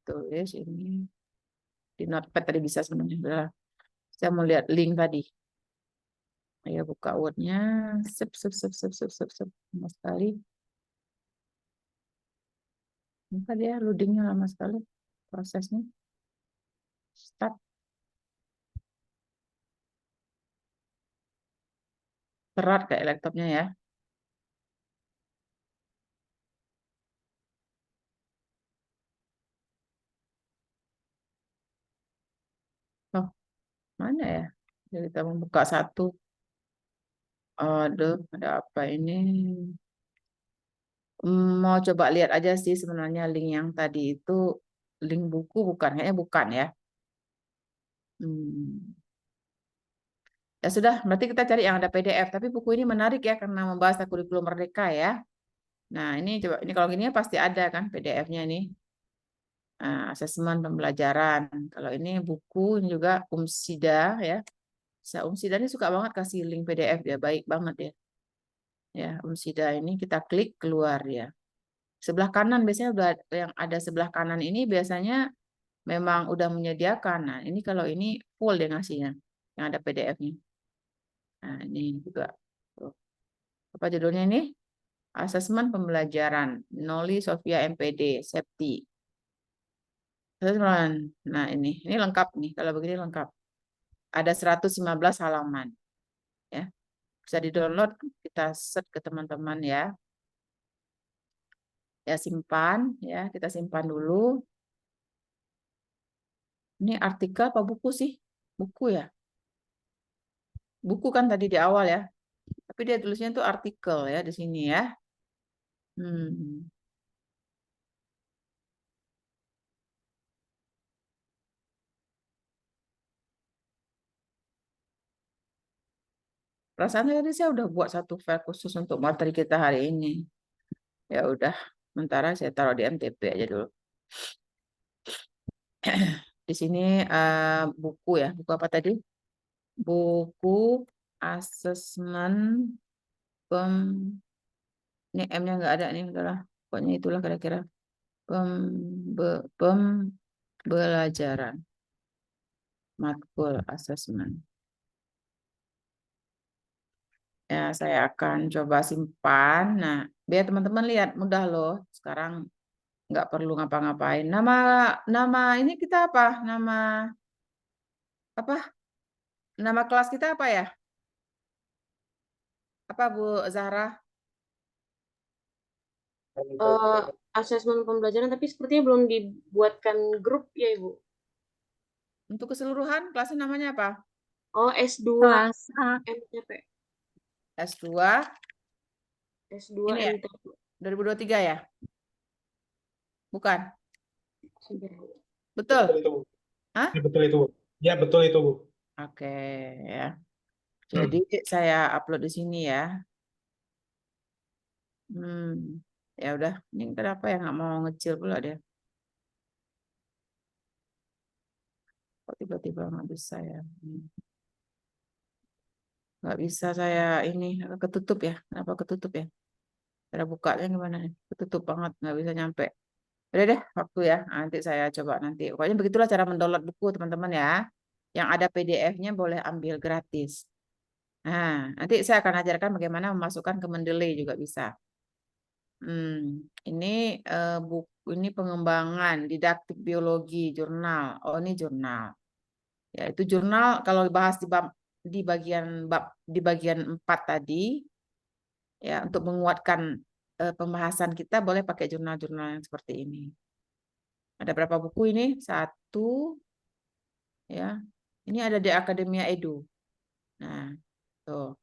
tulis ini di notepad tadi bisa sebenarnya. Udah. Saya mau lihat link tadi. Ayo buka Word-nya. Sep. Lama sekali. Bentar ya, loadingnya lama sekali prosesnya. Start. Berat kayak laptopnya ya. Oh, mana ya? Jadi kita membuka satu. Aduh, ada apa ini? Mau coba lihat aja sih sebenarnya link yang tadi itu link buku bukan? Kayaknya bukan ya. Ya sudah, berarti kita cari yang ada PDF. Tapi buku ini menarik ya karena membahas kurikulum merdeka ya. Nah, ini coba ini kalau gini pasti ada kan PDF-nya nih. Nah, asesmen pembelajaran. Kalau ini buku ini juga Umsida ya. Umsida ini suka banget kasih link PDF ya, baik banget ya. Ya, Umsida ini kita klik keluar ya. Sebelah kanan biasanya udah yang ada sebelah kanan ini biasanya memang udah menyediakan. Nah, ini kalau ini full dia ngasihnya yang ada PDF-nya. Nah, ini juga. Tuh. Apa judulnya ini? Asesmen pembelajaran Noli Sofia MPD Septi. Nah, ini lengkap nih. Kalau begini lengkap. Ada 115 halaman. Ya. Bisa di-download, kita set ke teman-teman ya. Ya simpan ya, kita simpan dulu. Ini artikel apa buku sih? Buku ya. Buku kan tadi di awal ya. Tapi dia tulisnya itu artikel ya di sini ya. Perasaan tadi saya udah buat satu file khusus untuk materi kita hari ini. Ya udah, sementara saya taruh di MTP aja dulu. Di sini buku ya, buku apa tadi? Buku asesmen ini M-nya nggak ada nih, udahlah. Pokoknya itulah kira-kira pembelajaran matkul asesmen. Ya, saya akan coba simpan. Nah, biar teman-teman lihat mudah loh. Sekarang nggak perlu ngapa-ngapain. Nama ini kita apa? Nama kelas kita apa ya? Apa Bu Zahra? Asesmen pembelajaran, tapi sepertinya belum dibuatkan grup ya Ibu. Untuk keseluruhan kelasnya namanya apa? Oh, S2 Kelas A. MTP. S2 S2 ini ya? MTP. 2023 ya? Bukan? Betul Betul? itu, Bu. Hah? Ya, betul itu, Bu. Ya, betul itu, Bu. Oke ya. Jadi saya upload di sini ya. Ya udah. Ini kenapa ya nggak mau ngecil pula dia? Kok tiba-tiba nggak bisa ya? Nggak bisa saya ini ketutup ya? Kenapa ketutup ya? Cara bukanya gimana nih? Ketutup banget, nggak bisa nyampe. Udah deh, waktu ya. Nanti saya coba nanti. Pokoknya begitulah cara mendownload buku teman-teman ya. Yang ada PDF-nya boleh ambil gratis. Nah, nanti saya akan ajarkan bagaimana memasukkan ke Mendeley juga bisa. Ini buku ini pengembangan didaktik biologi jurnal. Oh, ini jurnal. Ya, itu jurnal kalau dibahas di bagian 4 tadi ya untuk menguatkan pembahasan kita boleh pakai jurnal-jurnal yang seperti ini. Ada berapa buku ini? 1 ya. Ini ada di Akademia Edu. Nah, tuh.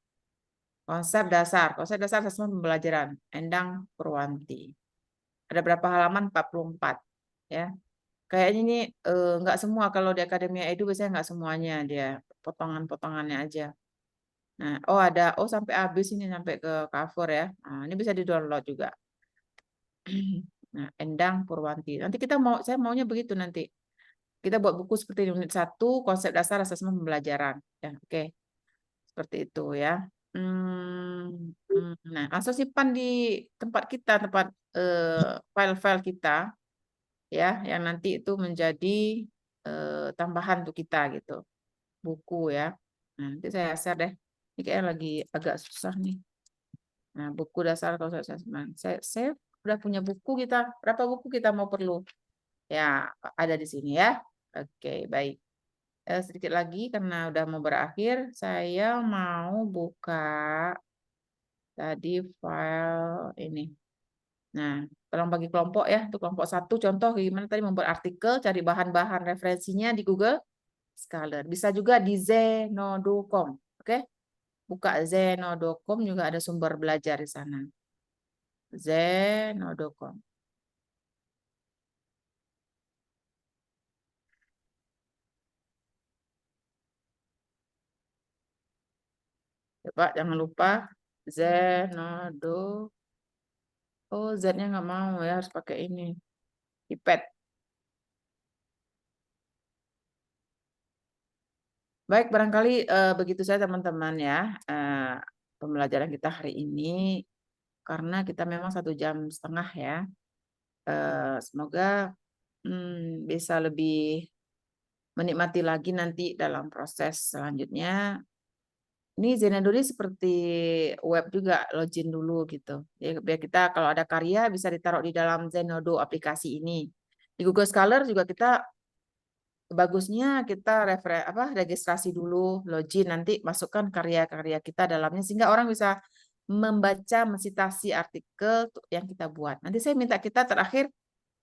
Konsep dasar asesmen pembelajaran Endang Purwanti. Ada berapa halaman? 44 ya. Kayaknya ini nggak semua kalau di Akademia Edu biasanya nggak semuanya dia potongan-potongannya aja. Nah, sampai habis ini sampai ke cover ya. Nah, ini bisa di-download juga. Nah, Endang Purwanti. Nanti saya maunya begitu nanti. Kita buat buku seperti unit 1 konsep dasar asesmen pembelajaran. Ya, oke. Seperti itu ya. Nah, langsung simpan di tempat kita, tempat file-file kita, ya, yang nanti itu menjadi tambahan untuk kita gitu, buku ya. Nah, nanti saya share deh. Ini kayaknya lagi agak susah nih. Nah, buku dasar kalau saya udah punya buku kita. Berapa buku kita mau perlu? Ya, ada di sini ya. Oke, baik. Sedikit lagi karena udah mau berakhir, saya mau buka tadi file ini. Nah, tolong bagi kelompok ya. Untuk kelompok 1, contoh gimana tadi membuat artikel, cari bahan-bahan referensinya di Google Scholar. Bisa juga di zenodo.com. Oke? Buka zenodo.com juga ada sumber belajar di sana. Zenodo.com. Coba jangan lupa Zenodo. Oh, Z-nya nggak mau ya, harus pakai ini. iPad. Baik, barangkali begitu saja teman-teman ya. Pembelajaran kita hari ini. Karena kita memang 1,5 jam ya. Semoga bisa lebih menikmati lagi nanti dalam proses selanjutnya. Ini Zenodo ini seperti web juga, login dulu gitu. Ya, biar kita kalau ada karya bisa ditaruh di dalam Zenodo aplikasi ini. Di Google Scholar juga kita bagusnya kita registrasi dulu, login, nanti masukkan karya-karya kita dalamnya sehingga orang bisa membaca, mensitasi artikel yang kita buat. Nanti saya minta kita terakhir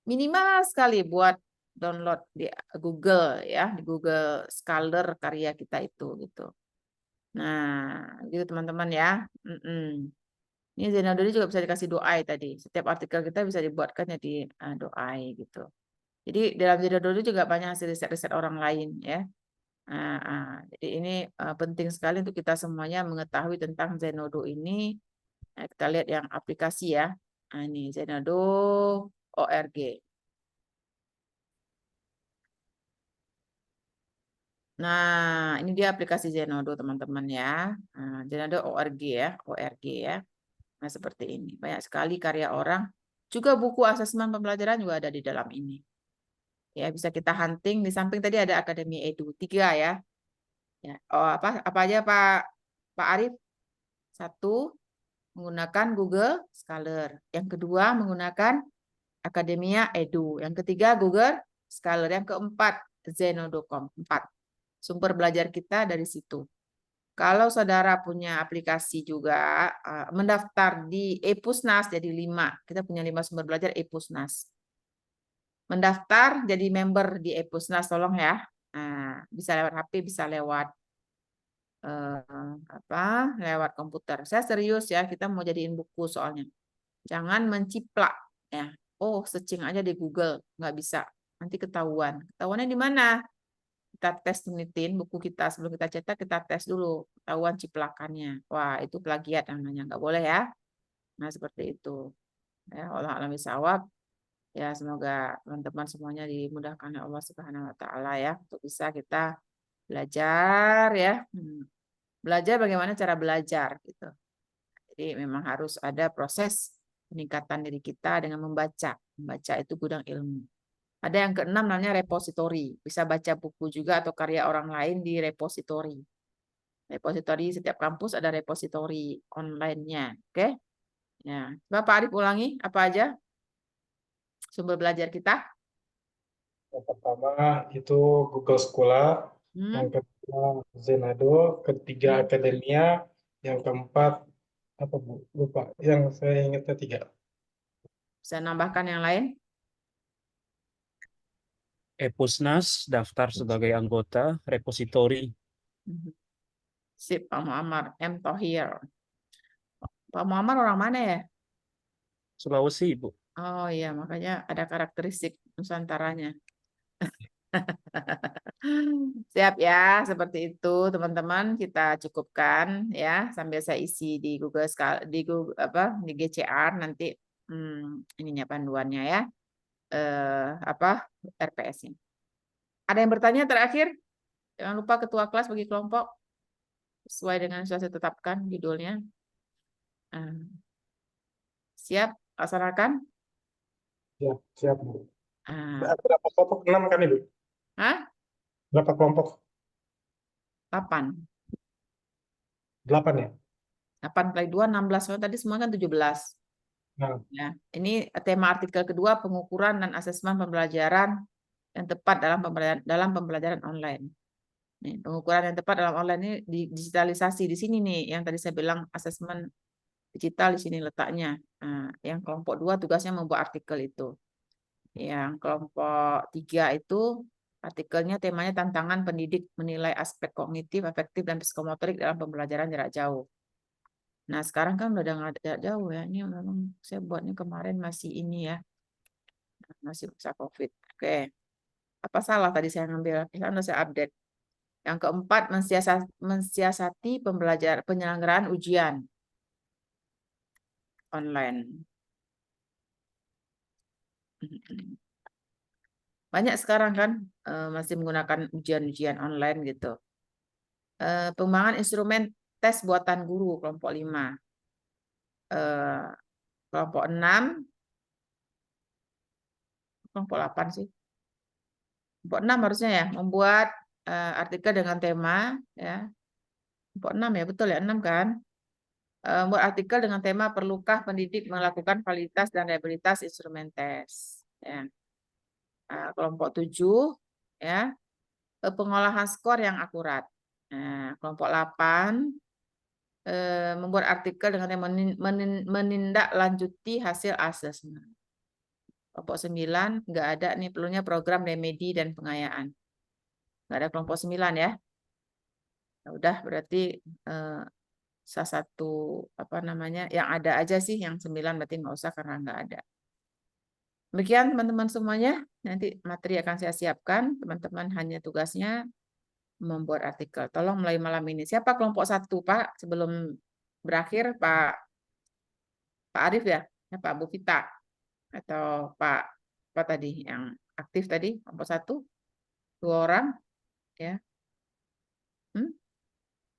minimal sekali buat download di Google ya, di Google Scholar karya kita itu gitu. Nah, gitu teman-teman ya. Ini Zenodo juga bisa dikasih doai tadi. Setiap artikel kita bisa dibuatkan jadi doai gitu. Jadi dalam Zenodo juga banyak hasil riset-riset orang lain ya. Jadi ini penting sekali untuk kita semuanya mengetahui tentang Zenodo ini. Nah, kita lihat yang aplikasi ya. Nah, ini Zenodo.org. Nah, ini dia aplikasi Zenodo teman-teman ya. Zenodo.org ya, ORG ya. Nah, seperti ini. Banyak sekali karya orang. Juga buku asesmen pembelajaran juga ada di dalam ini. Ya, bisa kita hunting. Di samping tadi ada Akademi Edu 3 ya. Ya, apa aja Pak Arif? 1, menggunakan Google Scholar. Yang kedua, menggunakan Akademia Edu. Yang ketiga, Google Scholar. Yang keempat, Zenodo.com. 4. Sumber belajar kita dari situ. Kalau saudara punya aplikasi juga, mendaftar di ePusnas jadi 5. Kita punya 5 sumber belajar ePusnas. Mendaftar jadi member di ePusnas, tolong ya. Nah, bisa lewat HP, bisa lewat lewat komputer. Saya serius ya, kita mau jadiin buku soalnya. Jangan menciplak ya. Oh, searching aja di Google, nggak bisa. Nanti ketahuan. Ketahuannya di mana? Kita tes unitin buku kita sebelum kita cetak, kita tes dulu ketahuan ciplakannya. Wah, itu plagiat namanya, nggak boleh ya. Nah, seperti itu. Ya, Allah alam bisawab. Ya, semoga teman-teman semuanya dimudahkan oleh Allah Subhanahu wa taala ya untuk bisa kita belajar ya. Belajar bagaimana cara belajar gitu. Jadi memang harus ada proses peningkatan diri kita dengan membaca. Membaca itu gudang ilmu. Ada yang keenam namanya repositori. Bisa baca buku juga atau karya orang lain di repositori. Repositori setiap kampus ada repositori online-nya. Oke? Ya. Coba Pak Arif ulangi apa aja sumber belajar kita? Yang pertama itu Google Scholar, yang kedua Zenodo, ketiga Akademia, yang keempat apa Bu? Lupa. Yang saya ingat ketiga. Bisa nambahkan yang lain? ePusnas, daftar sebagai anggota, repositori. Sip, Pak Muammar. M. Thohir. Pak Muammar orang mana ya? Sulawesi, Bu. Oh iya, makanya ada karakteristik Nusantaranya. Siap ya, seperti itu teman-teman, kita cukupkan ya sambil saya isi di Google di Google di GCR nanti ininya panduannya ya. RPS-nya. Ada yang bertanya terakhir? Jangan lupa ketua kelas bagi kelompok sesuai dengan yang sudah saya tetapkan judulnya. Ah, siap laksanakan? Ya, siap, Bu. Ah, Berapa kelompok? 6 kan, Ibu? hah? Berapa kelompok? 8. 8 ya? 8 kali 2, 16. So, tadi semua kan 17. Nah, Ya, ini tema artikel kedua, pengukuran dan asesmen pembelajaran yang tepat dalam pembelajaran online. Nih, pengukuran yang tepat dalam online ini digitalisasi di sini nih, yang tadi saya bilang asesmen digital di sini letaknya. Nah, yang kelompok 2 tugasnya membuat artikel itu. Yang kelompok 3 itu artikelnya temanya tantangan pendidik menilai aspek kognitif, afektif, dan psikomotorik dalam pembelajaran jarak jauh. Nah, sekarang kan udah nggak jarak jauh ya. Ini memang saya buatnya kemarin masih ini ya. Masih masa COVID. Oke. Apa salah tadi saya ngambil? Saya update. Yang keempat, mensiasati penyelenggaraan ujian online. Banyak sekarang kan masih menggunakan ujian-ujian online gitu. Pengembangan instrumen tes buatan guru kelompok 5. Kelompok 6, kelompok 8 sih. Kelompok 6 harusnya ya, membuat artikel dengan tema ya. Kelompok 6 ya, betul ya, 6 kan? Membuat artikel dengan tema perlukah pendidik melakukan validitas dan reliabilitas instrumen tes ya. Kelompok 7 ya, pengolahan skor yang akurat. Nah, kelompok 8 membuat artikel dengan tema menindaklanjuti hasil asesmen. Kelompok 9 nggak ada nih, perlunya program remedi dan pengayaan. Nggak ada kelompok 9 ya. Nah, udah berarti salah satu apa namanya yang ada aja sih, yang 9 berarti nggak usah karena nggak ada. Demikian teman-teman semuanya, nanti materi akan saya siapkan, teman-teman hanya tugasnya membuat artikel. Tolong mulai malam ini. Siapa kelompok 1 Pak? Sebelum berakhir Pak Arif ya? Pak Bu Vita atau Pak apa tadi yang aktif tadi kelompok 1? 2 orang ya.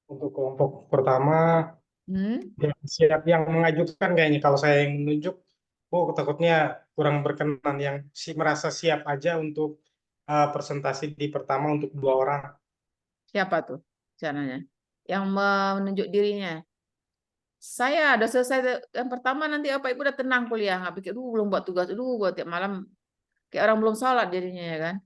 untuk kelompok pertama, yang siap yang mengajukan kayaknya. Kalau saya yang menunjuk, takutnya kurang berkenan. Yang merasa siap aja untuk presentasi di pertama untuk 2 orang. Siapa tuh caranya? Yang menunjuk dirinya. Saya udah selesai yang pertama, nanti Bapak Ibu udah tenang kuliah, nggak pikir, belum buat tugas, buat tiap malam kayak orang belum sholat jadinya ya kan.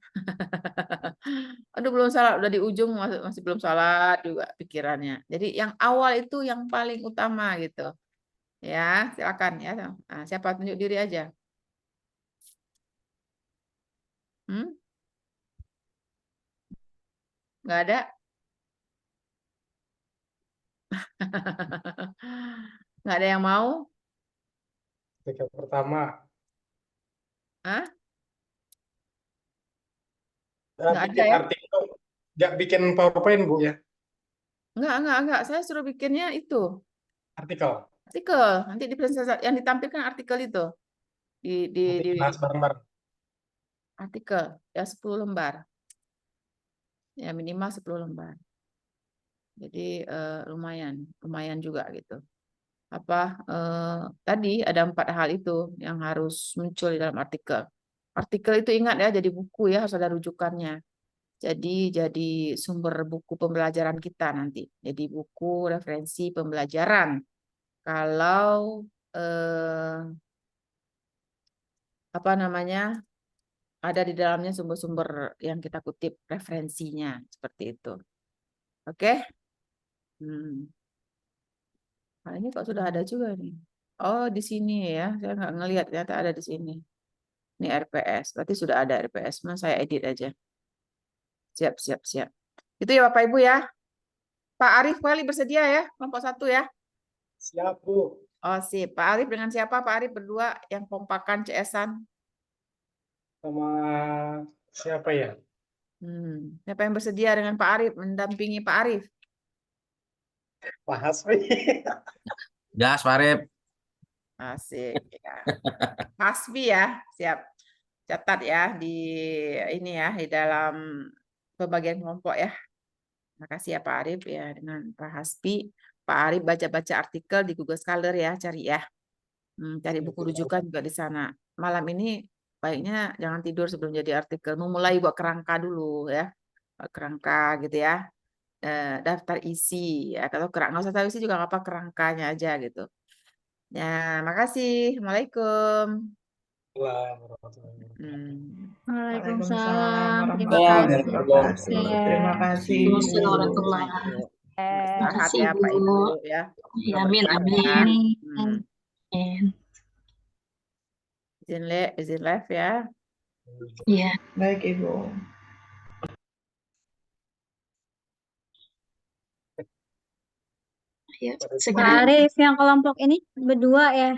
Aduh belum sholat, udah di ujung masih belum sholat juga pikirannya. Jadi yang awal itu yang paling utama gitu. Ya, silakan ya. Nah, siapa tunjuk diri aja. Nggak ada? Nggak ada yang mau? Ketika pertama, Hah? Nggak ada bikin ya? artikel, nggak bikin PowerPoint, Bu ya? Enggak. Saya suruh bikinnya itu. Artikel. Artikel. Nanti di presentasi yang ditampilkan artikel itu. Nanti bahas bareng-bareng. Artikel ya 10 lembar. Ya minimal 10 lembar. Jadi lumayan juga gitu. Tadi ada 4 hal itu yang harus muncul di dalam artikel. Artikel itu ingat ya, jadi buku ya, harus ada rujukannya. Jadi sumber buku pembelajaran kita nanti. Jadi buku referensi pembelajaran. Kalau apa namanya ada di dalamnya sumber-sumber yang kita kutip referensinya seperti itu. Oke? Nah, ini kok sudah ada juga nih. Oh, di sini ya. Saya nggak ngelihat, ternyata ada di sini. Ini RPS. Berarti sudah ada RPS. Saya edit aja. Siap. Itu ya Bapak Ibu ya. Pak Arif kali bersedia ya, kelompok 1 ya. Siap, Bu. Oh, sip. Pak Arif dengan siapa? Pak Arif berdua yang kompakan CS-an. Sama siapa ya? Siapa yang bersedia dengan Pak Arif, mendampingi Pak Arif? Pak Hasbi. Gas, Pak Arif. Asik ya. Hasbi ya, siap. Catat ya di ini ya, di dalam pembagian kelompok ya. Makasih ya Pak Arif ya, dengan Pak Hasbi. Pak Arif baca-baca artikel di Google Scholar ya, cari ya. Cari buku rujukan juga di sana. Malam ini baiknya jangan tidur sebelum jadi artikel. Memulai buat kerangka dulu ya. Buat kerangka gitu ya. Daftar isi ya. Kalau nggak usah tahu isi juga nggak apa, kerangkanya aja gitu. Ya, makasih. Assalamualaikum. Waalaikumsalam. Terima warahmatullahi kasih, Pak wabarakatuh. Asep. Terima kasih. Assalamualaikum warahmatullahi Ibu. Eh, Sehat Makasih, ya Pak Ibu. Ibu ya. Ya, Semoga amin, berkah ya. amin. Amin. Izin live ya. Iya. Baik, Ibu. Ya, Pak segera. Arif, yang kelompok ini berdua ya?